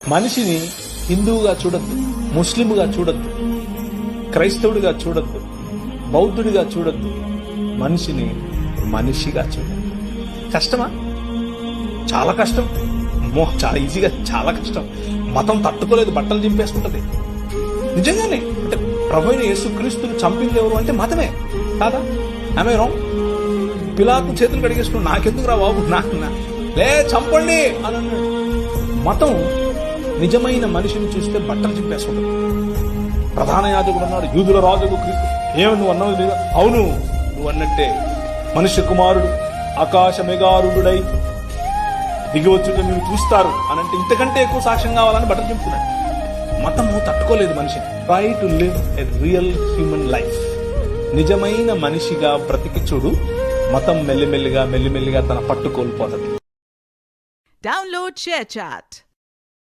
మనిషిని హిందువుగా చూడొద్దు, ముస్లింగా చూడొద్దు, క్రైస్తవుడిగా చూడొద్దు, బౌద్ధుడిగా చూడొద్దు. మనిషిని మనిషిగా చూడండి. కష్టమా? చాలా కష్టం. చాలా ఈజీగా, చాలా కష్టం. మతం తట్టుకోలేదు, బట్టలు చింపేసుకుంటది. నిజంగానే అంటే ప్రభువైన యేసుక్రీస్తుని చంపింది ఎవరు అంటే మతమే కాదా? ఆమె రాంగ్. పిలాతు చేతులు కడిగేసుకుని నాకెందుకు రా బాబు, లే చంపండి అని అన్నాడు. మతం నిజమైన మనిషిని చూస్తే బట్టలు చింపేసుకుంటాడు. ప్రధాన యాజకుడు అన్నాడు, యూదుల రాజుకు క్రీస్తు. ఏమి నువ్వు అన్నావు లేదా? అవును, నువ్వు అన్నట్టే. మనుష్య కుమారుడు ఆకాశ మెగారుడై దిగివచ్చుట మీరు చూస్తారు అని అంటే ఇంతకంటే ఎక్కువ సాక్ష్యం కావాలని బట్టలు చింపుతున్నాడు. మతము తట్టుకోలేదు మనిషిని. Try to live a real human life. నిజమైన మనిషిగా బ్రతికి చూడు. మతం మెల్లిమెల్లిగా తన పట్టు కోల్పోతుంది. Download ShareChat.